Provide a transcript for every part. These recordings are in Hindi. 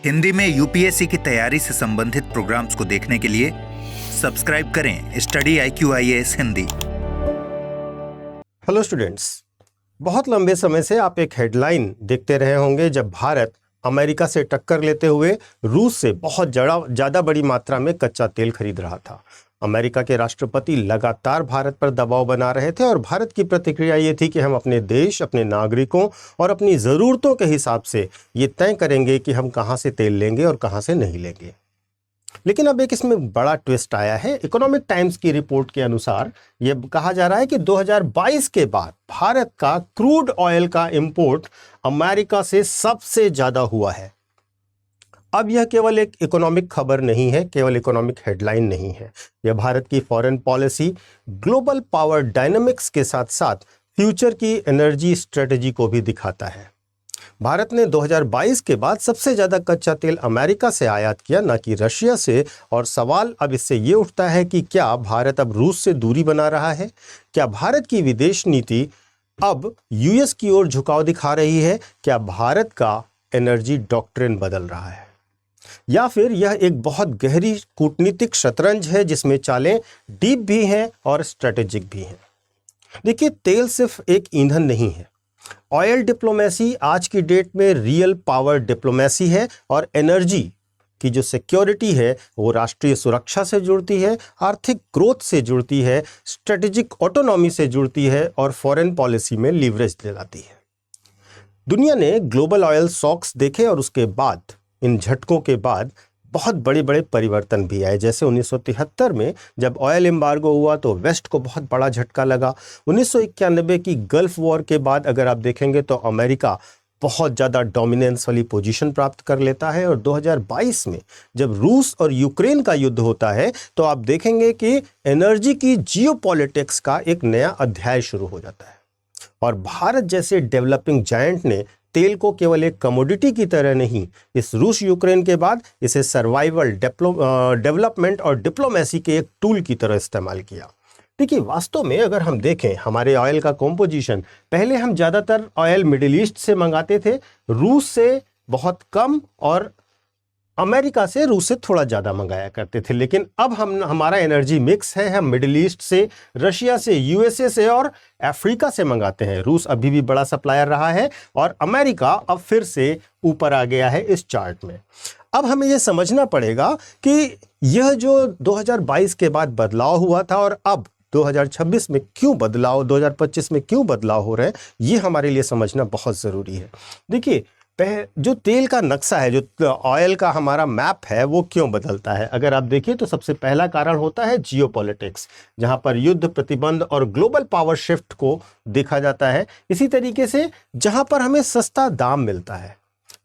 हिंदी में यूपीएससी की तैयारी से संबंधित प्रोग्राम्स को देखने के लिए सब्सक्राइब करें study IQ-IAS Hindi. Hello students, बहुत लंबे समय से आप एक हेडलाइन देखते रहे होंगे जब भारत अमेरिका से टक्कर लेते हुए रूस से बहुत ज़्यादा बड़ी मात्रा में कच्चा तेल खरीद रहा था। अमेरिका के राष्ट्रपति लगातार भारत पर दबाव बना रहे थे और भारत की प्रतिक्रिया ये थी कि हम अपने देश, अपने नागरिकों और अपनी ज़रूरतों के हिसाब से ये तय करेंगे कि हम कहाँ से तेल लेंगे और कहाँ से नहीं लेंगे। लेकिन अब एक इसमें बड़ा ट्विस्ट आया है। इकोनॉमिक टाइम्स की रिपोर्ट के अनुसार ये कहा जा रहा है कि 2022 के बाद भारत का क्रूड ऑयल का इंपोर्ट अमेरिका से सबसे ज़्यादा हुआ है। अब यह केवल एक इकोनॉमिक खबर नहीं है, केवल इकोनॉमिक हेडलाइन नहीं है। यह भारत की foreign policy, global power dynamics के साथ साथ फ्यूचर की एनर्जी स्ट्रेटजी को भी दिखाता है। भारत ने 2022 के बाद सबसे ज़्यादा कच्चा तेल अमेरिका से आयात किया, न कि रशिया से। और सवाल अब इससे ये उठता है कि क्या भारत अब रूस से दूरी बना रहा है? क्या भारत की विदेश नीति अब यूएस की ओर झुकाव दिखा रही है? क्या भारत का एनर्जी डॉक्ट्रिन बदल रहा है, या फिर यह एक बहुत गहरी कूटनीतिक शतरंज है जिसमें चालें डीप भी हैं और स्ट्रेटेजिक भी हैं? देखिए, तेल सिर्फ एक ईंधन नहीं है। ऑयल डिप्लोमेसी आज की डेट में रियल पावर डिप्लोमेसी है और एनर्जी की जो सिक्योरिटी है वो राष्ट्रीय सुरक्षा से जुड़ती है, आर्थिक ग्रोथ से जुड़ती है, स्ट्रेटेजिक ऑटोनॉमी से जुड़ती है और फॉरेन पॉलिसी में लीवरेज दिलाती है। दुनिया ने ग्लोबल ऑयल शॉक्स देखे और उसके बाद, इन झटकों के बाद बहुत बड़े बड़े परिवर्तन भी आए। जैसे 1973 में जब ऑयल एम्बार्गो हुआ तो वेस्ट को बहुत बड़ा झटका लगा। 1991 की गल्फ वॉर के बाद अगर आप देखेंगे तो अमेरिका बहुत ज़्यादा डोमिनेंस वाली पोजीशन प्राप्त कर लेता है। और 2022 में जब रूस और यूक्रेन का युद्ध होता है तो आप देखेंगे कि एनर्जी की जियोपॉलिटिक्स का एक नया अध्याय शुरू हो जाता है। और भारत जैसे डेवलपिंग जायंट ने तेल को केवल एक कमोडिटी की तरह नहीं, इस रूस यूक्रेन के बाद इसे सर्वाइवल, डेवलपमेंट और डिप्लोमेसी के एक टूल की तरह इस्तेमाल किया। देखिए, वास्तव में अगर हम देखें हमारे ऑयल का कॉम्पोजिशन, पहले हम ज़्यादातर ऑयल मिडिल ईस्ट से मंगाते थे, रूस से बहुत कम और अमेरिका से, रूस से थोड़ा ज़्यादा मंगाया करते थे। लेकिन अब हमारा एनर्जी मिक्स है। हम मिडिल ईस्ट से, रशिया से, यूएसए से और अफ्रीका से मंगाते हैं। रूस अभी भी बड़ा सप्लायर रहा है और अमेरिका अब फिर से ऊपर आ गया है इस चार्ट में। अब हमें यह समझना पड़ेगा कि यह जो 2022 के बाद बदलाव हुआ था और अब 2026 में क्यों बदलाव, 2025 में क्यों बदलाव हो रहे हैं, ये हमारे लिए समझना बहुत ज़रूरी है। देखिए, जो तेल का नक्शा है, जो ऑयल का हमारा मैप है, वो क्यों बदलता है? अगर आप देखिए तो सबसे पहला कारण होता है जियोपॉलिटिक्स, जहां पर युद्ध, प्रतिबंध और ग्लोबल पावर शिफ्ट को देखा जाता है। इसी तरीके से जहां पर हमें सस्ता दाम मिलता है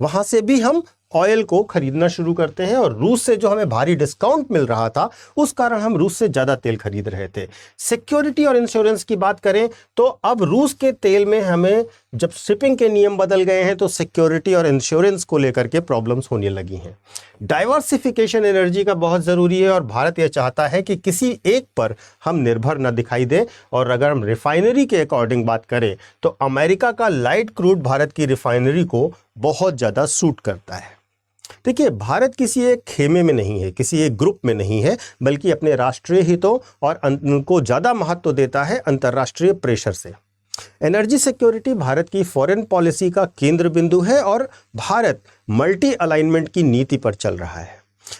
वहां से भी हम ऑयल को खरीदना शुरू करते हैं। और रूस से जो हमें भारी डिस्काउंट मिल रहा था उस कारण हम रूस से ज़्यादा तेल खरीद रहे थे। सिक्योरिटी और इंश्योरेंस की बात करें तो अब रूस के तेल में हमें, जब शिपिंग के नियम बदल गए हैं तो सिक्योरिटी और इंश्योरेंस को लेकर के प्रॉब्लम्स होने लगी हैं। डाइवर्सिफिकेशन एनर्जी का बहुत ज़रूरी है और भारत यह चाहता है कि किसी एक पर हम निर्भर न दिखाई दें। और अगर हम रिफाइनरी के अकॉर्डिंग बात करें तो अमेरिका का लाइट क्रूड भारत की रिफाइनरी को बहुत ज़्यादा सूट करता है। देखिए, भारत किसी एक खेमे में नहीं है, किसी एक ग्रुप में नहीं है, बल्कि अपने राष्ट्रीय हितों और उनको ज़्यादा महत्व देता है अंतर्राष्ट्रीय प्रेशर से। एनर्जी सिक्योरिटी भारत की फॉरेन पॉलिसी का केंद्र बिंदु है और भारत मल्टी अलाइनमेंट की नीति पर चल रहा है।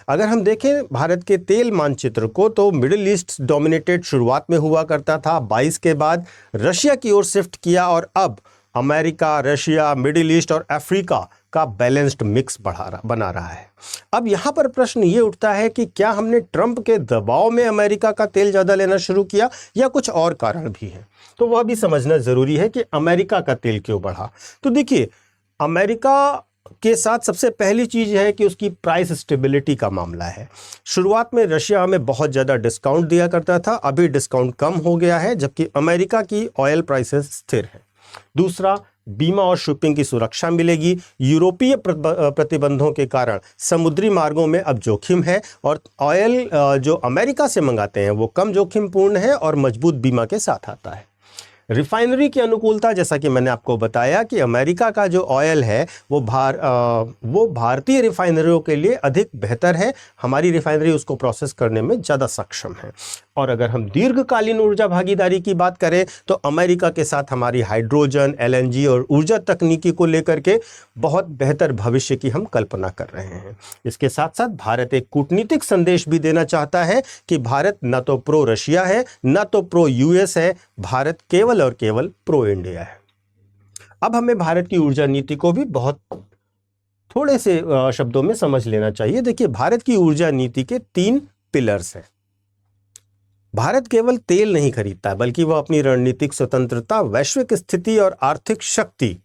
अगर हम देखें भारत के तेल मानचित्र को तो मिडिल ईस्ट डोमिनेटेड शुरुआत में हुआ करता था, 22 के बाद रशिया की ओर शिफ्ट किया और अब अमेरिका, रशिया, मिडिल ईस्ट और अफ्रीका का बैलेंस्ड मिक्स बना रहा है। अब यहाँ पर प्रश्न ये उठता है कि क्या हमने ट्रंप के दबाव में अमेरिका का तेल ज़्यादा लेना शुरू किया या कुछ और कारण भी हैं? तो वह भी समझना ज़रूरी है कि अमेरिका का तेल क्यों बढ़ा। तो देखिए, अमेरिका के साथ सबसे पहली चीज़ है कि उसकी प्राइस स्टेबिलिटी का मामला है। शुरुआत में रशिया हमें बहुत ज़्यादा डिस्काउंट दिया करता था, अभी डिस्काउंट कम हो गया है, जबकि अमेरिका की ऑयल प्राइसेस स्थिर है। दूसरा, बीमा और शिपिंग की सुरक्षा मिलेगी। यूरोपीय प्रतिबंधों के कारण समुद्री मार्गों में अब जोखिम है और ऑयल जो अमेरिका से मंगाते हैं वो कम जोखिमपूर्ण है और मजबूत बीमा के साथ आता है। रिफाइनरी की अनुकूलता, जैसा कि मैंने आपको बताया कि अमेरिका का जो ऑयल है वो भारतीय रिफाइनरियों के लिए अधिक बेहतर है। हमारी रिफाइनरी उसको प्रोसेस करने में ज़्यादा सक्षम है। और अगर हम दीर्घकालीन ऊर्जा भागीदारी की बात करें तो अमेरिका के साथ हमारी हाइड्रोजन, एलएनजी और ऊर्जा तकनीकी को लेकर के बहुत बेहतर भविष्य की हम कल्पना कर रहे हैं। इसके साथ साथ भारत एक कूटनीतिक संदेश भी देना चाहता है कि भारत न तो प्रो रशिया है, न तो प्रो यूएस है, भारत केवल और केवल प्रो इंडिया है। अब हमें भारत की ऊर्जा नीति को भी बहुत थोड़े से शब्दों में समझ लेना चाहिए। देखिए, भारत की ऊर्जा नीति के 3 पिलर्स हैं। भारत केवल तेल नहीं खरीदता है, बल्कि वह अपनी रणनीतिक स्वतंत्रता, वैश्विक स्थिति और आर्थिक शक्ति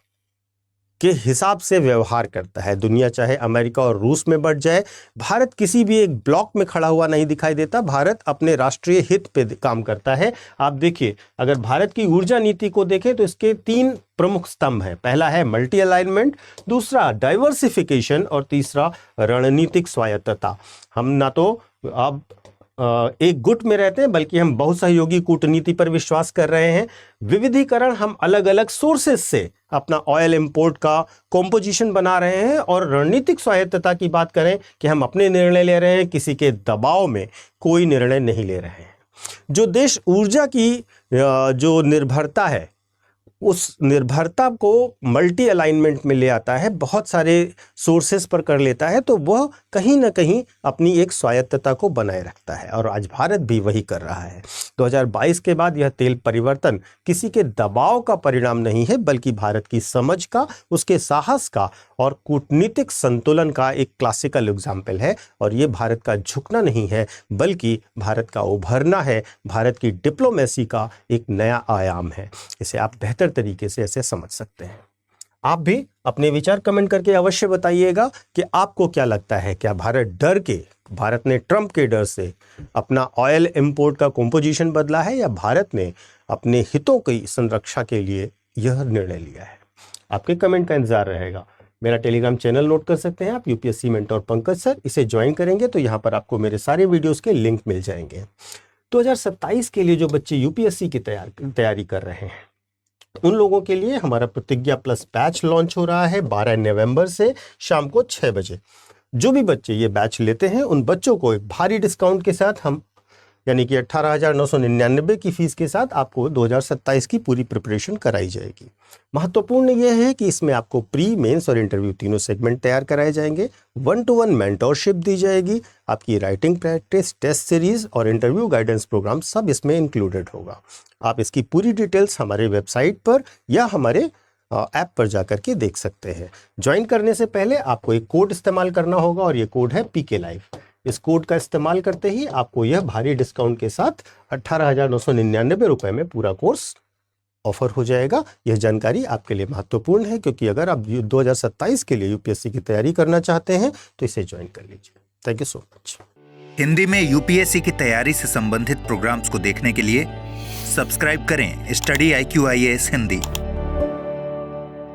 के हिसाब से व्यवहार करता है। दुनिया चाहे अमेरिका और रूस में बढ़ जाए, भारत किसी भी एक ब्लॉक में खड़ा हुआ नहीं दिखाई देता। भारत अपने राष्ट्रीय हित पे काम करता है। आप देखिए, अगर भारत की ऊर्जा नीति को देखें तो इसके 3 प्रमुख स्तंभ हैं। पहला है मल्टी अलाइनमेंट, दूसरा डाइवर्सिफिकेशन और तीसरा रणनीतिक स्वायत्तता। हम ना तो अब एक गुट में रहते हैं, बल्कि हम बहुसहयोगी कूटनीति पर विश्वास कर रहे हैं। विविधीकरण, हम अलग अलग सोर्सेस से अपना ऑयल इंपोर्ट का कॉम्पोजिशन बना रहे हैं। और रणनीतिक स्वायत्तता की बात करें कि हम अपने निर्णय ले रहे हैं, किसी के दबाव में कोई निर्णय नहीं ले रहे हैं। जो देश ऊर्जा की जो निर्भरता है, उस निर्भरता को मल्टी अलाइनमेंट में ले आता है, बहुत सारे सोर्सेस पर कर लेता है, तो वह कहीं ना कहीं अपनी एक स्वायत्तता को बनाए रखता है। और आज भारत भी वही कर रहा है। 2022 के बाद यह तेल परिवर्तन किसी के दबाव का परिणाम नहीं है, बल्कि भारत की समझ का, उसके साहस का और कूटनीतिक संतुलन का एक क्लासिकल एग्जाम्पल है। और ये भारत का झुकना नहीं है, बल्कि भारत का उभरना है, भारत की डिप्लोमेसी का एक नया आयाम है। इसे आप बेहतर तरीके से ऐसे समझ सकते हैं। आप भी अपने विचार कमेंट करके अवश्य बताइएगा कि आपको क्या लगता है। क्या भारत ने ट्रंप के डर से अपना ऑयल इंपोर्ट का कंपोजिशन बदला है, या भारत ने अपने हितों की संरक्षा के लिए यह निर्णय लिया है? आपके कमेंट का इंतजार रहेगा। मेरा टेलीग्राम चैनल नोट कर सकते हैं आप, यूपीएससी मेंटोर पंकज सर। इसे ज्वाइन करेंगे तो यहाँ पर आपको मेरे सारे वीडियोस के लिंक मिल जाएंगे। 2027 के लिए जो बच्चे यूपीएससी की तैयारी कर रहे हैं, उन लोगों के लिए हमारा प्रतिज्ञा प्लस बैच लॉन्च हो रहा है 12 नवंबर से शाम को 6 बजे। जो भी बच्चे ये बैच लेते हैं, उन बच्चों को एक भारी डिस्काउंट के साथ हम, यानी कि 18,999 की फीस के साथ आपको 2027 की पूरी प्रिपरेशन कराई जाएगी। महत्वपूर्ण यह है कि इसमें आपको प्री, मेंस और इंटरव्यू तीनों सेगमेंट तैयार कराए जाएंगे। 1-to-1 मेंटोरशिप दी जाएगी, आपकी राइटिंग प्रैक्टिस, टेस्ट सीरीज और इंटरव्यू गाइडेंस प्रोग्राम सब इसमें इंक्लूडेड होगा। आप इसकी पूरी डिटेल्स हमारे वेबसाइट पर या हमारे ऐप पर जाकर के देख सकते हैं। ज्वाइन करने से पहले आपको एक कोड इस्तेमाल करना होगा, और ये कोड है PK Live। इस कोड का इस्तेमाल करते ही आपको यह भारी डिस्काउंट के साथ 18,999 रुपए में पूरा कोर्स ऑफर हो जाएगा। यह जानकारी आपके लिए महत्वपूर्ण है, क्योंकि अगर आप 2027 के लिए यूपीएससी की तैयारी करना चाहते हैं तो इसे ज्वाइन कर लीजिए। Thank you so much. Hindi में यूपीएससी की तैयारी से संबंधित प्रोग्राम्स को देखने के लिए सब्सक्राइब करें स्टडी IQ IAS हिंदी।